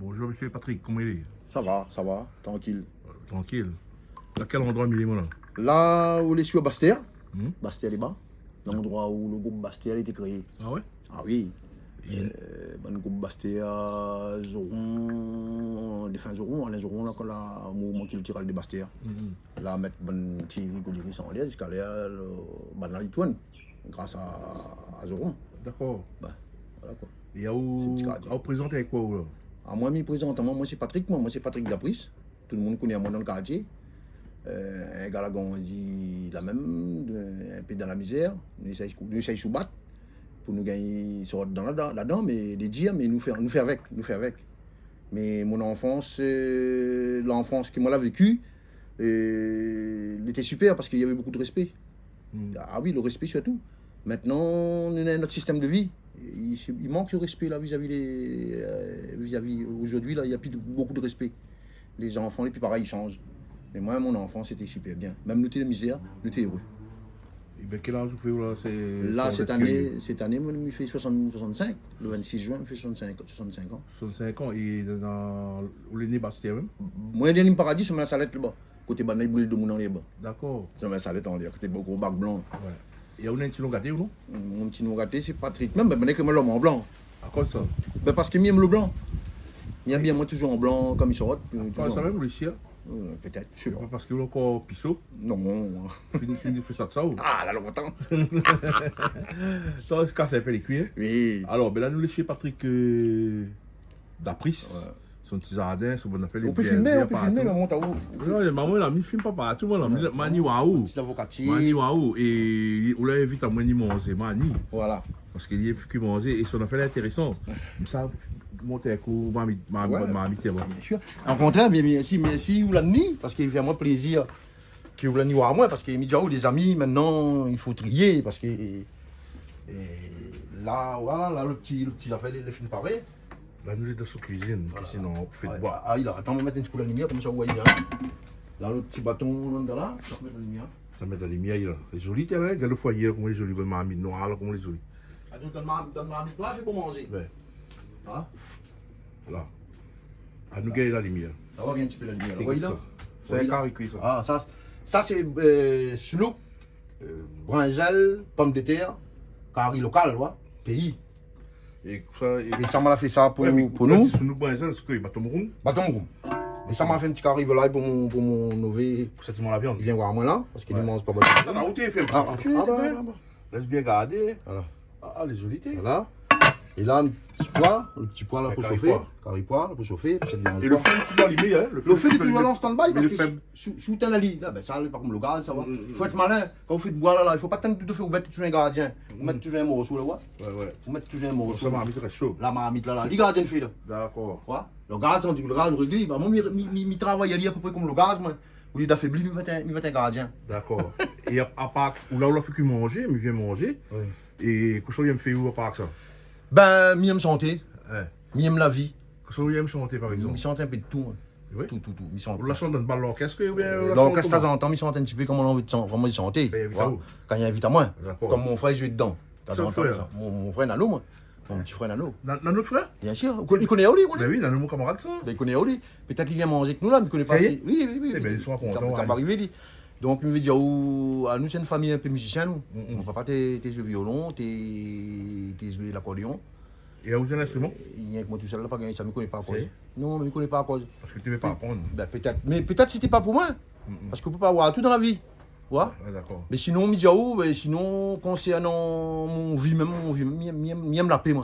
Bonjour, monsieur Patrick, comment il est? Ça va, tranquille. Tranquille. À quel endroit il est, là? Là où les sur Bastia, Hmm? Bastia les bas, l'endroit où le groupe Bastia a été créé. Ah ouais? Ah oui. Et- Le groupe Bastia, Zoron, défense Zoron, Alain Zoron, là, quand le mouvement culturel de Bastia. Là, mettre bon TV, qu'on dirait ça en l'air, jusqu'à l'air, la Lituane, grâce à Zoron. D'accord. Bah, voilà quoi. Et petit quartier. à vous présenter avec quoi, là? Ah, moi, je présente, moi c'est Patrick, moi c'est Patrick Lapris. Tout le monde connaît moi dans le quartier. Un gars là, on dit la même, un peu dans la misère. Nous essayons de se battre pour nous gagner là-dedans, mais les dire, mais nous faire avec. Mais mon enfance, l'enfance que moi l'a vécu, il était super parce qu'il y avait beaucoup de respect. Ah oui, le respect surtout. Maintenant, on a notre système de vie. Il manque le respect là vis-à-vis. Aujourd'hui, là, il n'y a plus beaucoup de respect. Les enfants, les plus pareils, ils changent. Mais moi, mon enfant, c'était super bien. Même nous, t'es de misère, nous, t'es heureux. Et bien, quel âge vous faites, là? Là, cette année, moi, il fait 65. Le 26 juin, il fait 65 ans. 65 ans, et où est né Bastien même? Moi, je suis paradis, sur ma salette là-bas. Côté banane, brûle de mon en là-bas. D'accord. Sur ma salette en l'air, côté beaucoup bac blanc. Ouais. Et où est un petit nom gâté ou non? Mon petit nom gâté, c'est Patrick. Même, ben, que moi, l'homme en blanc. À quoi ça? Ben, parce qu'il m'aime le blanc. Il aime bien moi toujours en blanc, comme il sort. Quoi ça même, vous le chien? Peut-être, je sais pas. Parce qu'il est encore pissot. Non. Il fait ça que ça ou? Ah, là, longtemps. Ça, c'est cassé un peu les cuirs. Oui. Alors, ben là, nous laissons Patrick d'Apris. Ouais. Son petit jardin, son bon appel. On peut filmer, la monte à où? Non, maman, là, il filme pas partout. Mani waouh. Petit avocatier. Mani waouh. Et on l'invite à Mani manger, Mani. Voilà. Parce qu'il y a que manger et son affaire est intéressant. Ça, monter un coup, ma amitié. Bien sûr. En contraire, merci, ou la nuit, parce qu'il fait moi plaisir que vous la nuit à moi, parce qu'il y a déjà des amis, maintenant, il faut trier, parce que. Là, voilà, là, le petit affaire, les films pareil. Là, nous, dans sa cuisine, sinon, on fait de bois. Ah, il a. Attends, on va mettre une coupe de lumière, comme ça, vous voyez bien. Là, le petit bâton, là, ça va mettre la lumière. Ça met de la lumière, là. Les jolis terrains, regarde le foyer, comment les jolis, bonne mamie noire, là, comment les jolis. Attends, donne-moi un toi, c'est pour manger. Ouais. Hein? Là. À nous gagner la lumière. Ça va, viens un petit peu la lumière. C'est Vous voyez ça. là? C'est un carré cuit, ça. Ah, ça c'est Slouk, brinjal, pomme de terre, carré local, ouais, pays. Et ça, Et ça m'a fait ça pour nous. Si nous prenons c'est que bâton rond, Bâton roux. Et ça m'a fait un petit carré là pour mon nouveau. pour cette la viande. Il vient voir moi là, parce qu'il ne mange pas Non, bâton. non, où t'es fait? Ah, Laisse bien garder. Voilà. Ah, les jolies t'es. Voilà. Et là, le petit pois là pour carré chauffer. pois. Carré pois là pour chauffer. Puis c'est bien. Et le feu est toujours allumé, hein? Le feu est toujours là en stand-by parce le que faible. sous la lit, là, ben ça, par contre, le gaz, ça va. Il faut être malin. Quand vous faites boire là, il ne faut pas tant tout à fait, vous mettez toujours un gardien. Vous mettez toujours un morceau là, ouais. Ouais. Vous mettez toujours un morceau. Ça m'a mis très chaud. La marmite là, les gardiens de fait là. D'accord. Ouais. Le gaz, on dit que le gaz, on réglé. Bah, moi, je travaille à peu près comme le gaz, moi. Au lieu d'affaiblir, il va être un gardien. D'accord. Et à part, où là, on a fait que manger, mais vient manger. Oui. Et qu'est-ce qu'il me fait où à part ça? Ben, j'aime santé, Hein? j'aime la vie. Qu'est-ce qu'il me chanter, par exemple? Je chante un peu de tout, moi. Oui. Tout. Je chante. Ou la chante dans le bal l'orchestre ou bien L'orchestre, de temps en temps, je chante un petit peu comme on a envie de chanter. Ben, invite à Ouais. vous. Quand il invite à moi. D'accord. Comme mon frère joue dedans. De temps en temps, frère. ça. Mon frère Nano, moi. Mon petit frère Nano. Dans notre frère? Bien sûr. Il connaît Oli, Ben oui, dans nos camarades, ça. Il connaît Oli. Peut-être qu'il vient manger avec nous là, mais il ne connaît pas. Ça y est? Oui. Eh ben, ils sont contents, Il ouais. va arriver, lui. Donc, il me dit, nous, c'est une famille un peu musicien, nous. Mon papa, t'es joué violon, t'es joué l'accordéon. Et où est l'instrument? Il y a que moi tout seul là, pas gagné, ça ne me connaît pas à cause. Si. Non, mais il ne connaît pas à cause. Parce que tu ne veux pas apprendre. Ben, peut-être. Mais peut-être c'était pas pour moi. Parce qu'on ne peut pas avoir tout dans la vie. Ouais. Ouais, d'accord. Mais sinon, sinon, concernant mon vie, même, j'aime la paix, moi.